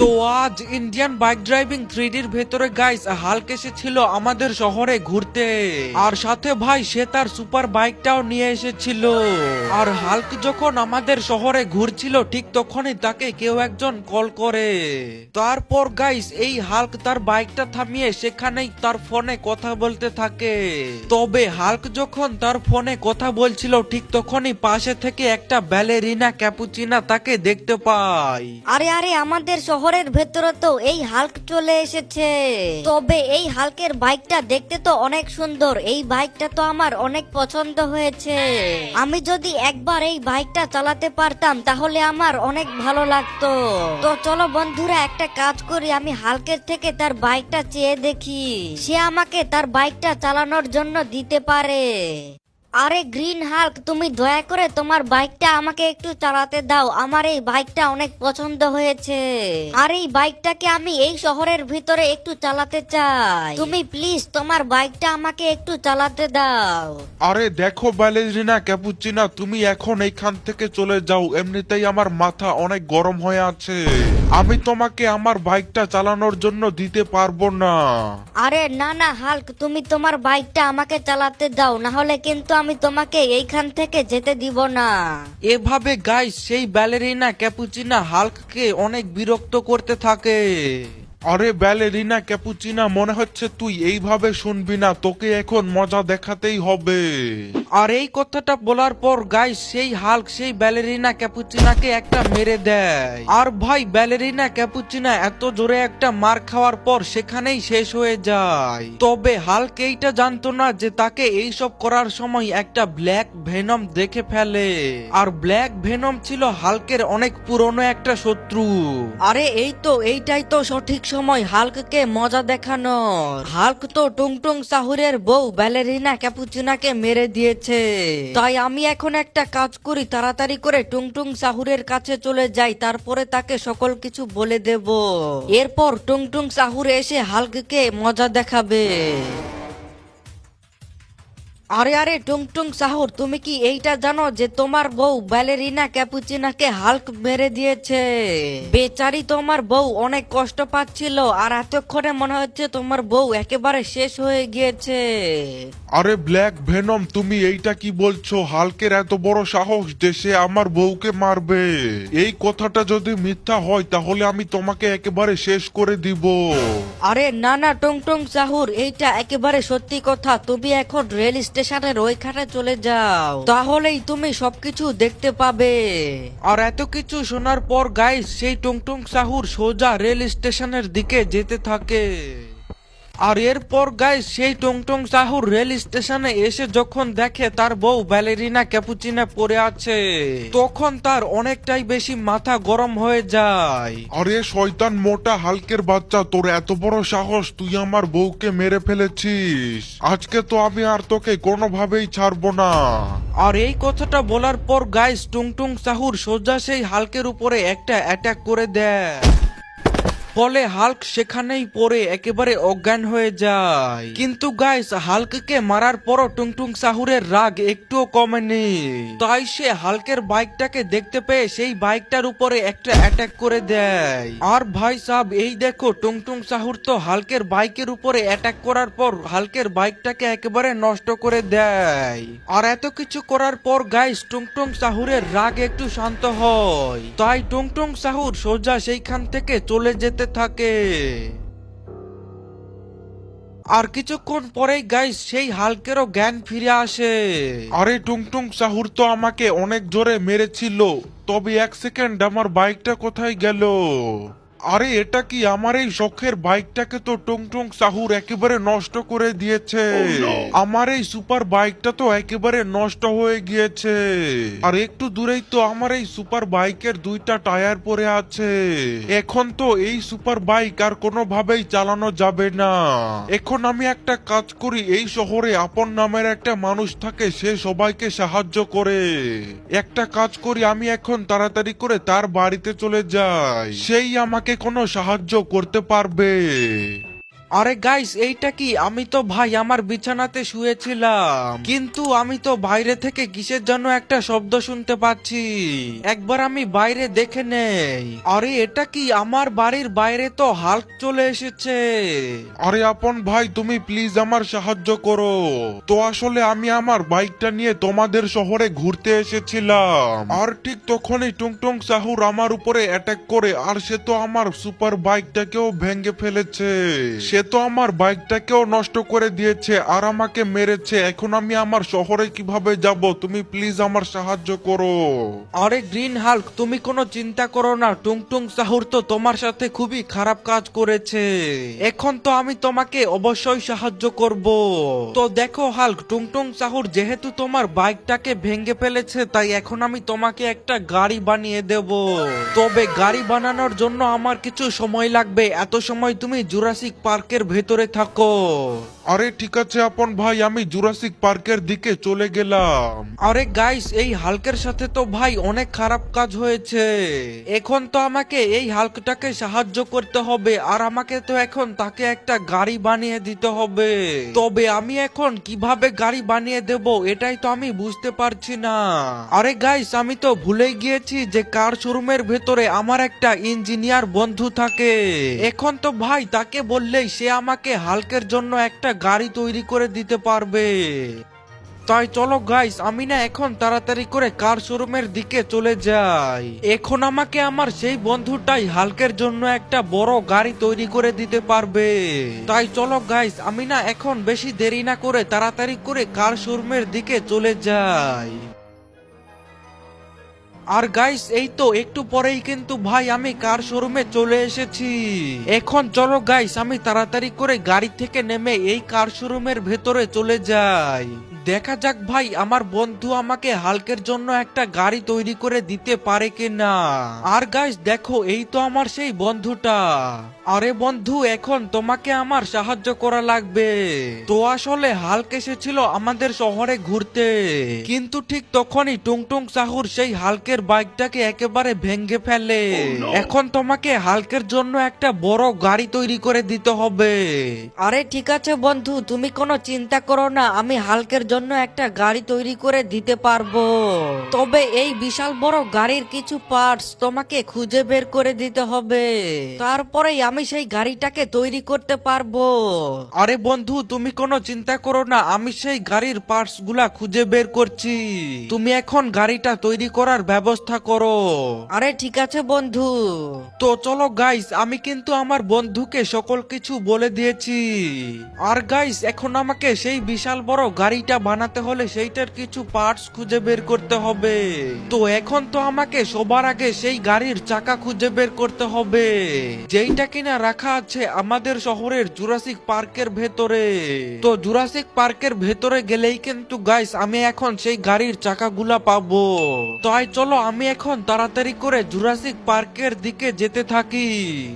তো আজ Indian bike driving 3ডির ভেতরে গাইস হাল্ক এসেছিল আমাদের শহরে ঘুরতে, আর সাথে ভাই সে তার সুপার বাইকটাও নিয়ে এসেছিল। আর হাল্ক যখন আমাদের শহরে ঘুরছিল ঠিক তখনই তাকে কেউ একজন কল করে। তারপর গাইস এই হাল্ক তার বাইকটা থামিয়ে সেখানেই তার ফোনে কথা বলতে থাকে। তবে হাল্ক যখন তার ফোনে কথা বলছিল ঠিক তখনই পাশে থেকে একটা ব্যালেরিনা ক্যাপুচিনা তাকে দেখতে পায়। আরে আরে আমাদের শহরের ভেতরে তো এই হাল্ক চলে এসেছে। তবে এই হাল্কের বাইকটা দেখতে তো অনেক সুন্দর, এই বাইকটা তো আমার অনেক পছন্দ হয়েছে। আমি যদি একবার এই বাইকটা চালাতে পারতাম তাহলে আমার অনেক ভালো লাগতো। তো চলো বন্ধুরা একটা কাজ করি, আমি হাল্কের থেকে তার বাইকটা চেয়ে দেখি সে আমাকে তার বাইকটা চালানোর জন্য দিতে পারে। আরে গ্রিন হাল্ক, তুমি দয়া করে তোমার বাইকটা আমাকে একটু চালাতে দাও, আমার এই বাইকটা অনেক পছন্দ হয়েছে। আর এই বাইকটাকে আমি এই শহরের ভিতরে একটু চালাতে চাই, তুমি প্লিজ তোমার বাইকটা আমাকে একটু চালাতে দাও। আরে দেখো ব্যালেরিনা ক্যাপুচিনা, তুমি এখন এইখান থেকে চলে যাও, এমনিতেই আমার মাথা অনেক গরম হয়ে আছে। আমি তোমাকে আমার বাইকটা চালানোর জন্য দিতে পারবো না। আরে না না হাল্ক, তুমি তোমার বাইকটা আমাকে চালাতে দাও, না হলে কিন্তু আমি তোমাকে এইখান থেকে যেতে দিব না। এভাবে গাইস সেই ব্যালেরিনা ক্যাপুচিনা হাল্ককে অনেক বিরক্ত করতে থাকে। আরে ব্যালেরিনা ক্যাপুচিনা, মনে হচ্ছে তুই এইভাবে শুনবি না, তোকে এখন মজা দেখাতেই হবে। আর এই কথাটা বলার পর গাইস সেই হাল্ক সেই ব্যালেরিনা ক্যাপুচিনাকে একটা মেরে দেয়। আর ভাই ব্যালেরিনা ক্যাপুচিনা এত জোরে একটা মার খাওয়ার পর সেখানেই শেষ হয়ে যায়। তবে হাল্ক এইটা জানতো না যে তাকে এইসব করার সময় একটা ব্ল্যাক ভেনম দেখে ফেলে। আর ব্ল্যাক ভেনম ছিল হাল্কের অনেক পুরনো একটা শত্রু। আরে এইটাই তো সঠিক সময় হাল্ককে মজা দেখানোর। হাল্ক তো টুংটুং সাহুরের বউ ব্যালেরিনা ক্যাপুচিনাকে মেরে দিয়েছে। তাই আমি এখন একটা কাজ করি, তাড়াতাড়ি করে টুংটুং সাহুরের কাছে চলে যাই, তারপরে তাকে সকল কিছু বলে দেব। এরপর টুংটুং সাহুর এসে হাল্ককে মজা দেখাবে। আরে আরে টুংটুং সাহুর, তুমি কি এইটা জানো যে তোমার বউ ব্যালেরিনা ক্যাপুচিনাকে হাল্ক মেরে দিয়েছে? বেচারি তোমার বউ অনেক কষ্ট পাচ্ছিল, আর এতক্ষণে মনে হচ্ছে তোমার বউ একেবারে শেষ হয়ে গিয়েছে। আরে ব্ল্যাক ভেনম, তুমি এইটা কি বলছো? হাল্কের এত বড় সাহস যে সে আমার বউকে মারবে? এই কথাটা যদি মিথ্যা হয় তাহলে আমি তোমাকে একেবারে শেষ করে দিব। আরে না না টুংটুং সাহুর, এইটা একেবারে সত্যি কথা। তুমি এখন রেল স্টেশনের ওইখানে চলে যাও, তাহলেই তুমি সবকিছু দেখতে পাবে। আর এত কিছু শোনার পর গাইস সেই টুংটুং সাহুর সোজা রেল স্টেশনের দিকে যেতে থাকে। আর এরপর গাইস সেই টুংটুং সাহুর রেল স্টেশনে এসে যখন দেখে তার বউ ব্যালেরিনা ক্যাপুচিনা পড়ে আছে, তখন তার অনেকটাই বেশি মাথা গরম হয়ে যায়। আরে শয়তান মোটা হাল্কের বাচ্চা, তোর এত বড় সাহস, তুই আমার বউকে মেরে ফেলেছিস। আজকে তো আমি আর তোকে কোনোভাবেই ছাড়বো না। আর এই কথাটা বলার পর গাইস টুংটুং সাহুর সোজা সেই হাল্কের উপরে একটা অ্যাটাক করে দেয়। ফলে হাল্ক সেখানেই পড়ে একেবারে অজ্ঞান হয়ে যায়। কিন্তু গাইস হাল্ককে মারার পরও টুংটুং সাহুরের রাগ একটুও কমেনি। তাই সে হাল্কের বাইকটাকে দেখতে পেয়ে সেই বাইকটার উপরে একটা অ্যাটাক করে দেয়। আর ভাই সাহেব এই দেখো টুংটুং সাহুর তো হাল্কের বাইকের উপরে অ্যাটাক করার পর হাল্কের বাইকটাকে একেবারে নষ্ট করে দেয়। আর এত কিছু করার পর গাইস টুংটুং সাহুরের রাগ একটু শান্ত হয়। তাই টুংটুং সাহুর সোজা সেইখান থেকে চলে যেতে থাকে। আর কিছুক্ষণ পরেই গাইস সেই হাল্কেরও জ্ঞান ফিরে আসে। আরে টুংটুং সাহুর তো আমাকে অনেক জোরে মেরেছিল, তবে এক সেকেন্ড, আমার বাইকটা কোথায় গেল? আরে এটা কি? আমার এই শখের বাইকটাকে তো টুংটুং সাহুর একেবারে নষ্ট করে দিয়েছে। আমার এই সুপার বাইকটা তো একেবারে নষ্ট হয়ে গিয়েছে। আর একটু দূরেই তো আমার এই সুপার বাইকের দুইটা টায়ার পড়ে আছে। এখন তো এই সুপার বাইক আর কোনোভাবেই চালানো যাবে না। এখন আমি একটা কাজ করি, এই শহরে আপন নামের একটা মানুষ থাকে, সে সবাইকে সাহায্য করে। একটা কাজ করি, আমি এখন তাড়াতাড়ি করে তার বাড়িতে চলে যাই, সেই আমাকে কোনো সাহায্য করতে পারবে। আরে গাইস এইটা কি? আমি তো ভাই আমার বিছানাতে শুয়েছিলাম, কিন্তু আমি তো বাইরে থেকে কিসের জন্য একটা শব্দ শুনতে পাচ্ছি। একবার আমি বাইরে দেখে নেই। আরে এটা কি? আমার বাড়ির বাইরে তো হাল্ক চলে এসেছে। আরে আপন ভাই, তুমি প্লিজ আমার সাহায্য করো। তো আসলে আমি আমার বাইকটা নিয়ে তোমাদের শহরে ঘুরতে এসেছিলাম, আর ঠিক তখনই টুংটুং সাহুর আমার উপরে অ্যাটাক করে, আর সে তো আমার সুপার বাইকটাকেও ভেঙে ফেলেছে। সে তো আমার বাইকটাকেও নষ্ট করে দিয়েছে আর আমাকে মেরেছে। এখন আমি আমার শহরে কিভাবে যাব? তুমি প্লিজ আমার সাহায্য করো। আরে গ্রিন হাল্ক, তুমি কোনো চিন্তা করো না। টুংটুং সাহুর তো তোমার সাথে খুবই খারাপ কাজ করেছে। এখন তো আমি তোমাকে অবশ্যই সাহায্য করব। তো দেখো হাল্ক, টুংটুং সাহুর যেহেতু তোমার বাইকটাকে ভেঙে ফেলেছে, তাই এখন আমি তোমাকে একটা গাড়ি বানিয়ে দেব। তবে গাড়ি বানানোর জন্য আমার কিছু সময় লাগবে। এত সময় তুমি জুরাসিক পার্কের ভেতরে থাকো। আরে ঠিক আছে আপন ভাই, আমি জুরাসিক পার্কের দিকে চলে গেলাম। আরে গাইস, এই হাল্কের সাথে তো ভাই অনেক খারাপ কাজ হয়েছে। এখন তো আমাকে এই হাল্কটাকে সাহায্য করতে হবে, আর আমাকে তো এখন তাকে একটা গাড়ি বানিয়ে দিতে হবে। তবে আমি এখন কিভাবে গাড়ি বানিয়ে দেব এটাই তো আমি বুঝতে পারছি না। আরে গাইস, আমি তো ভুলে গিয়েছি যে কার শোরুমের ভেতরে আমার একটা ইঞ্জিনিয়ার বন্ধু থাকে। এখন তো ভাই তাকে বললেই সে আমাকে হাল্কের জন্য একটা গাড়ি তৈরি করে দিতে পারবে। তাই চলো গাইস, আমি না এখন তাড়াতাড়ি করে কার শোরুমের দিকে চলে যাই। এখন আমাকে আমার সেই বন্ধুটাই হাল্কের জন্য একটা বড় গাড়ি তৈরি করে দিতে পারবে। তাই চলো গাইস, আমি না এখন বেশি দেরি না করে তাড়াতাড়ি করে কার শোরুমের দিকে চলে যাই। আর গাইস, এই তো একটু পরেই কিন্তু ভাই আমি কার শোরুমে চলে এসেছি। এখন চলো গাইস, আমি তাড়াতাড়ি করে গাড়ি থেকে নেমে এই কার শোরুমের ভেতরে চলে যাই। দেখা যাক ভাই আমার বন্ধু আমাকে হাল্কের জন্য একটা গাড়ি তৈরি করে দিতে পারে কিনা। আর গাইস দেখো, এই তো আমার সেই বন্ধুটা। আরে বন্ধু, এখন তোমাকে আমার সাহায্য করা লাগবে। তো আসলে হাল্ক এসেছিল আমাদের শহরে ঘুরতে, কিন্তু ঠিক তখনই টুংটুং সাহুর সেই হাল্কের বাইকটাকে একেবারে ভেঙে ফেলে। এখন তোমাকে হাল্কের জন্য একটা বড় গাড়ি তৈরি করে দিতে হবে। আরে ঠিক আছে বন্ধু, তুমি কোনো চিন্তা করো না, আমি হাল্কের জন্য একটা গাড়ি তৈরি করে দিতে পারবো। তবে এই বিশাল বড় গাড়ির কিছু পার্টস তোমাকে খুঁজে বের করে দিতে হবে, তারপরেই আমি সেই গাড়িটাকে তৈরি করতে পারবো। আরে বন্ধু, তুমি কোনো চিন্তা করো না, আমি সেই গাড়ির পার্টস গুলা খুঁজে বের করছি। তুমি এখন গাড়িটা তৈরি করার ব্যবস্থা করো। আরে ঠিক আছে বন্ধু। তো চলো গাইস, আমি কিন্তু আমার বন্ধুকে সকল কিছু বলে দিয়েছি। আর গাইস, এখন আমাকে সেই বিশাল বড় গাড়িটা বানাতে হলে সেইটার কিছু পার্টস খুঁজে বের করতে হবে। তো এখন তো আমাকে সবার আগে সেই গাড়ির চাকা খুঁজে বের করতে হবে, যেইটা কিনা রাখা আছে আমাদের শহরের জুরাসিক পার্কের ভেতরে। তো জুরাসিক পার্কের ভেতরে গেলেই কিন্তু গাইস আমি এখন সেই গাড়ির চাকাগুলা পাবো। তাই চলো আমি এখন তাড়াতাড়ি করে জুরাসিক পার্কের দিকে যেতে থাকি।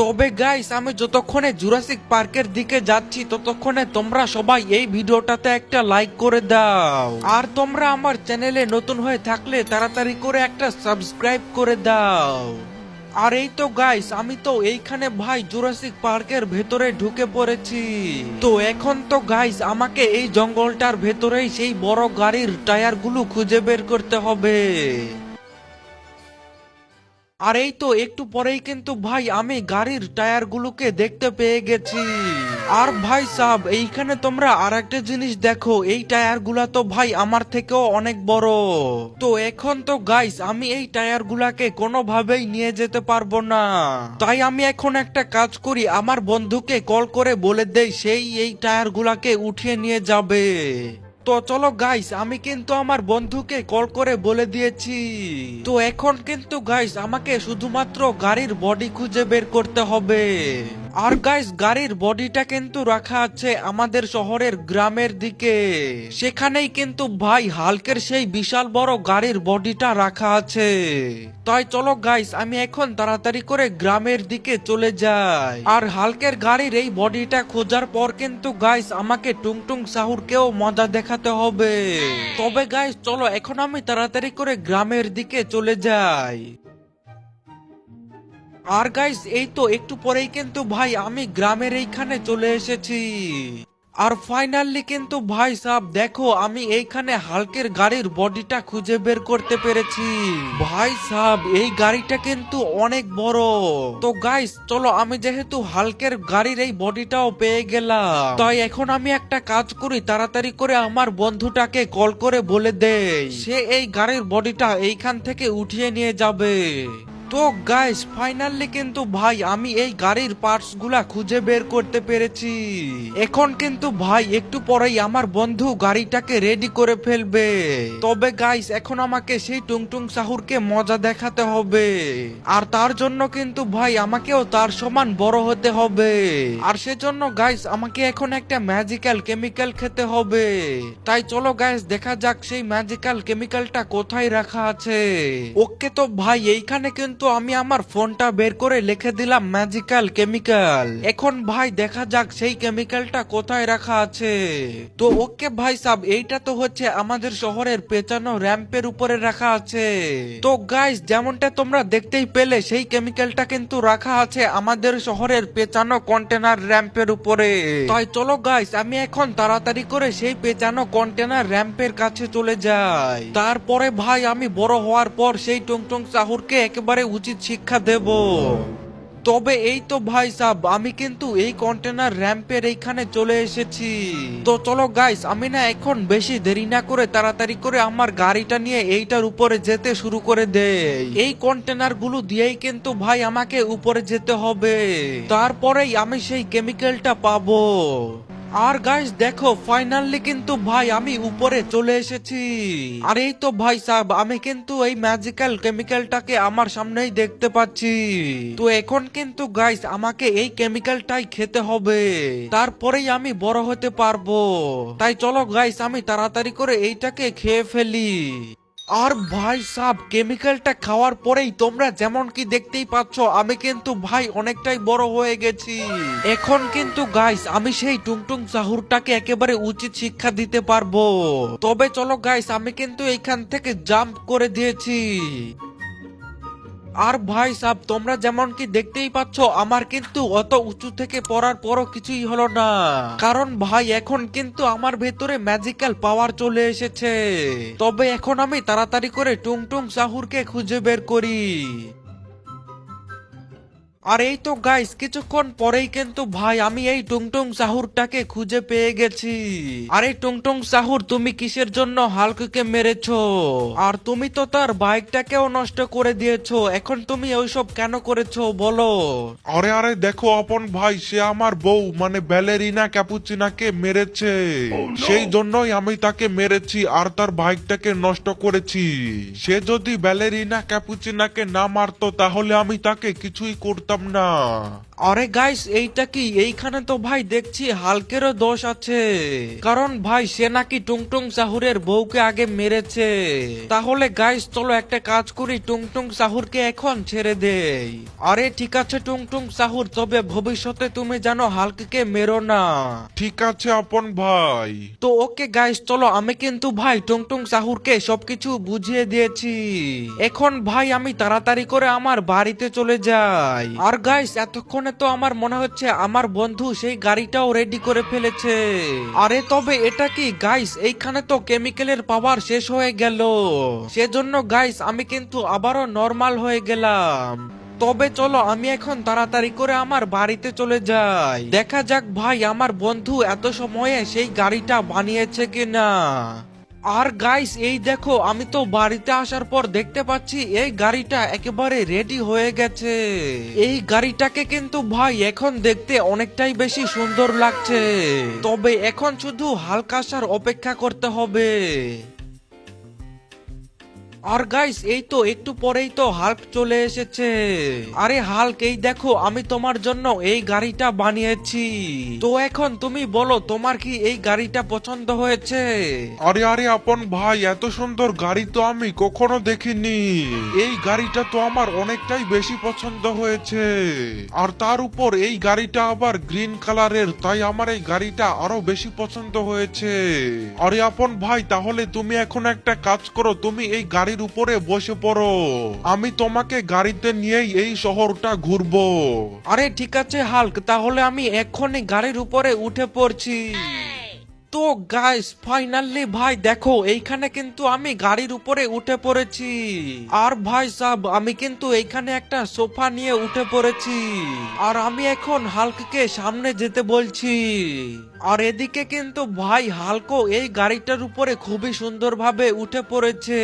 তবে গাইস, আমি যতক্ষণে জুরাসিক পার্কের দিকে যাচ্ছি ততক্ষণে তোমরা সবাই এই ভিডিওটাতে একটা লাইক করে দাও। আর তোমরা আমার চ্যানেলে নতুন হয়ে থাকলে তাড়াতাড়ি করে একটা সাবস্ক্রাইব করে দাও। আর এই তো গাইস, আমি তো এইখানে ভাই জুরাসিক পার্কের ভেতরে ঢুকে পড়েছি। তো এখন তো গাইস আমাকে এই জঙ্গলটার ভেতরেই সেই বড় গাড়ির টায়ারগুলো খুঁজে বের করতে হবে। আর এই তো একটু পরেই কিন্তু ভাই আমি গাড়ির টায়ারগুলোকে দেখতে পেয়ে গেছি। আর ভাই সাব, এইখানে তোমরা আর একটা জিনিস দেখো, এই টায়ারগুলা তো ভাই আমার থেকেও অনেক বড়। তো এখন তো গাইস আমি এই টায়ারগুলাকে কোনোভাবেই নিয়ে যেতে পারবো না। তাই আমি এখন একটা কাজ করি, আমার বন্ধুকে কল করে বলে দেই সেই এই টায়ারগুলাকে উঠিয়ে নিয়ে যাবে। তো চলো গাইস, আমি কিন্তু আমার বন্ধুকে কল করে বলে দিয়েছি। তো এখন কিন্তু গাইস আমাকে শুধুমাত্র গাড়ির বডি খুঁজে বের করতে হবে। আর গাইস, গাড়ির বডিটা কিন্তু রাখা আছে আমাদের শহরের গ্রামের দিকে। সেখানেই কিন্তু ভাই হাল্কের সেই বিশাল বড় গাড়ির বডিটা রাখা আছে। তাই চলো গাইস, আমি এখন তাড়াতাড়ি করে গ্রামের দিকে চলে যাই। আর হাল্কের গাড়ির এই বডিটা খোঁজার পর কিন্তু গাইস আমাকে টুংটুং সাহুরকেও মজা দেখাতে হবে। তবে গাইস চলো এখন আমি তাড়াতাড়ি করে গ্রামের দিকে চলে যাই। আর গাইস এই তো একটু পরেই কিন্তু ভাই আমি গ্রামের এইখানে চলে এসেছি। আর ফাইনালি কিন্তু ভাই সাহেব দেখো আমি এইখানে হালকের গাড়ির বডিটা খুঁজে বের করতে পেরেছি। ভাই সাহেব এই গাড়িটা কিন্তু অনেক বড়। তো গাইস চলো, আমি যেহেতু হালকের গাড়ির এই বডিটাও পেয়ে গেলাম, তাই এখন আমি একটা কাজ করি, তাড়াতাড়ি করে আমার বন্ধুটাকে কল করে বলে দেই সে এই গাড়ির বডিটা এইখান থেকে উঠিয়ে নিয়ে যাবে। তো গাইস ফাইনালি কিন্তু ভাই আমি এই গাড়ির পার্টস গুলা খুঁজে বের করতে পেরেছি। এখন কিন্তু ভাই একটু পরেই আমার বন্ধু গাড়িটাকে রেডি করে ফেলবে। তবে গাইস এখন আমাকে সেই টুংটুং সাহুরকে মজা দেখাতে হবে, আর তার জন্য কিন্তু ভাই আমাকেও তার সমান বড় হতে হবে। আর সেজন্য গাইস আমাকে এখন একটা ম্যাজিক্যাল কেমিক্যাল খেতে হবে। তাই চলো গাইস দেখা যাক সেই ম্যাজিক্যাল কেমিক্যালটা কোথায় রাখা আছে। ওকে তো ভাই এইখানে কিন্তু আমি আমার ফোনটা বের করে লিখে দিলাম ম্যাজিক্যাল কেমিক্যাল। এখন ভাই দেখা যাক সেই কেমিক্যালটা কোথায় রাখা আছে। তো ওকে ভাই সাব এইটা তো হচ্ছে আমাদের শহরের পেঁচানো র্যাম্পের উপরে রাখা আছে। তো গাইস যেমনটা তোমরা দেখতেই পেলে সেই কেমিক্যালটা কিন্তু রাখা আছে আমাদের শহরের পেঁচানো কন্টেনার র্যাম্পের উপরে। তাই চলো গাইস আমি এখন তাড়াতাড়ি করে সেই পেঁচানো কন্টেনার র্যাম্পের কাছে চলে যাই। তারপরে ভাই আমি বড় হওয়ার পর সেই টুংটুং সাহুরকে একেবারে উচিত শিক্ষা দেব। তবে এই তো ভাই সাব আমি কিন্তু এই কন্টেনার র্যাম্পের এইখানে চলে এসেছি। তো চলো গাইস আমি না এখন বেশি দেরি না করে তাড়াতাড়ি করে আমার গাড়িটা নিয়ে এইটার উপরে যেতে শুরু করে দেই। এই কন্টেনার গুলো দিয়েই কিন্তু ভাই আমাকে উপরে যেতে হবে, তারপরেই আমি সেই কেমিক্যালটা পাবো। আর গাইস দেখো ফাইনালি কিন্তু ভাই আমি উপরে চলে এসেছি। আর এই তো ভাই সাহেব আমি কিন্তু এই ম্যাজিক্যাল কেমিক্যালটাকে আমার সামনেই দেখতে পাচ্ছি। তো এখন কিন্তু গাইস আমাকে এই কেমিক্যালটাই খেতে হবে, তারপরেই আমি বড় হতে পারবো। তাই চলো গাইস আমি তাড়াতাড়ি করে এইটাকে খেয়ে ফেলি। আর ভাই সাব কেমিক্যালটা খাওয়ার পরেই তোমরা যেমন কি দেখতেই পাচ্ছ আমি কিন্তু ভাই অনেকটাই বড় হয়ে গেছি। এখন কিন্তু গাইস আমি সেই টুংটুং সাহুরটাকে একেবারে উচিত শিক্ষা দিতে পারবো। তবে চলো গাইস আমি কিন্তু এইখান থেকে জাম্প করে দিয়েছি। আর ভাই সাব তোমরা যেমন কি দেখতেই পাচ্ছ আমার কিন্তু অত উঁচু থেকে পড়ার পরও কিছুই হলো না, কারণ ভাই এখন কিন্তু আমার ভেতরে ম্যাজিক্যাল পাওয়ার চলে এসেছে। তবে এখন আমি তাড়াতাড়ি করে টুংটুং সাহুরকে খুঁজে বের করি। আর এই তো গাইস কিছুক্ষণ পরেই কিন্তু ভাই আমি এই টুংটুং সাহুরটাকে খুঁজে পেয়ে গেছি। আরে টুংটুং সাহুর তুমি কিসের জন্য হাল্ককে মেরেছো? আর তুমি তো তার বাইকটাকেও নষ্ট করে দিয়েছো, এখন তুমি ওইসব কেন করেছো বলো? আরে আরে দেখো আপন ভাই, সে আমার বউ মানে ব্যালেরিনা ক্যাপুচিনাকে মেরেছে। সেই জন্যই আমি তাকে মেরেছি আর তার বাইকটাকে নষ্ট করেছি। সে যদি ব্যালেরিনা ক্যাপুচিনাকে না মারতো তাহলে আমি তাকে কিছুই করতাম না। আরে গাইস এইটা কি? এইখানে তো ভাই দেখছি হালকেরও দোষ আছে, কারণ ভাই সে নাকি টুংটুং সাহুরের বউকে আগে মেরেছে। তাহলে গাইস চলো একটা কাজ করি, টুংটুং সাহুরকে এখন ছেড়ে দেই। আরে ঠিক আছে টুংটুং সাহুর, তবে ভবিষ্যতে তুমি জানো হালককে মেরো না। ঠিক আছে আপন ভাই। তো ওকে গাইস চলো, আমি কিন্তু ভাই টুংটুং সাহুরকে সবকিছু বুঝিয়ে দিয়েছি। এখন ভাই আমি তাড়াতাড়ি করে আমার বাড়িতে চলে যাই। আর গাইস এতক্ষণে তো আমার মনে হচ্ছে আমার বন্ধু সেই গাড়িটাও রেডি করে ফেলেছে। আরে তবে এটা কি গাইস? এইখানে তো কেমিক্যালের পাওয়ার শেষ হয়ে গেল, সেজন্য গাইস আমি কিন্তু আবারও নরমাল হয়ে গেলাম। তবে চলো আমি এখন তাড়াতাড়ি করে আমার বাড়িতে চলে যাই, দেখা যাক ভাই আমার বন্ধু এত সময়ে সেই গাড়িটা বানিয়েছে কিনা। আর গাইস এই দেখো আমি তো বাড়িতে আসার পর দেখতে পাচ্ছি এই গাড়িটা একেবারে রেডি হয়ে গেছে। এই গাড়িটাকে কিন্তু ভাই এখন দেখতে অনেকটাই বেশি সুন্দর লাগছে। তবে এখন শুধু হালকা আসার অপেক্ষা করতে হবে। আর গাইস এই তো একটু পরেই তো হাল্ক চলে এসেছে। আরে হাল্ক এই দেখো আমি তোমার জন্য এই গাড়িটা বানিয়েছি। তো এখন তুমি বলো তোমার কি এই গাড়িটা পছন্দ হয়েছে? আরে আরে আপন ভাই, এত সুন্দর গাড়ি তো আমি কখনো দেখিনি। এই গাড়িটা তো আমার অনেকটাই বেশি পছন্দ হয়েছে। আর তার উপর এই গাড়িটা আবার গ্রিন কালারের, তাই আমার এই গাড়িটা আরো বেশি পছন্দ হয়েছে। আরে আপন ভাই তাহলে তুমি এখন একটা কাজ করো, তুমি এই গাড়ি গাড়ির উপরে বসে পড়ো, আমি তোমাকে গাড়িতে নিয়েই এই শহরটা ঘুরবো। আরে ঠিক আছে হাল্ক, তাহলে আমি এক্ষুনি গাড়ির উপরে উঠে পড়ছি। তো গাইস ফাইনালি ভাই দেখো এইখানে কিন্তু আমি গাড়ির উপরে উঠে পড়েছি। আর ভাই সাব আমি কিন্তু এইখানে একটা সোফা নিয়ে উঠে পড়েছি। আর আমি এখন হাল্ককে সামনে যেতে বলছি। আর এদিকে কিন্তু ভাই হাল্কও এই গাড়িটার উপরে খুবই সুন্দরভাবে উঠে পড়েছে।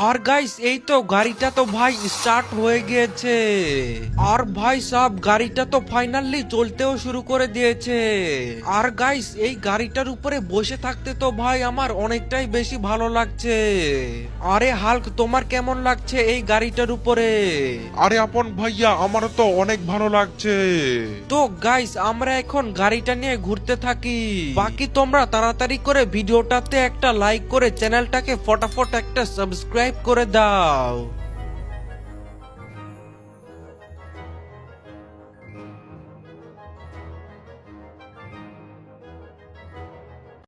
আর গাইস এই তো গাড়িটা তো ভাই স্টার্ট হয়ে গিয়েছে। আর ভাই সব গাড়িটা তো ফাইনালি চলতেও শুরু করে দিয়েছে। আর গাইস এই গাড়িটার উপরে বসে থাকতে তো ভাই আমার অনেকটাই বেশি ভালো লাগছে। আরে হাল্ক তোমার কেমন লাগছে এই গাড়িটার উপরে? আরে আপন ভাইয়া, আমার তো অনেক ভালো লাগছে। তো গাইস আমরা এখন গাড়িটা নিয়ে ঘুরতে থাকি। বাকি তোমরা তাড়াতাড়ি করে ভিডিওটাতে একটা লাইক করে চ্যানেলটাকে ফটাফট একটা সাবস্ক্রাইব করে দাও।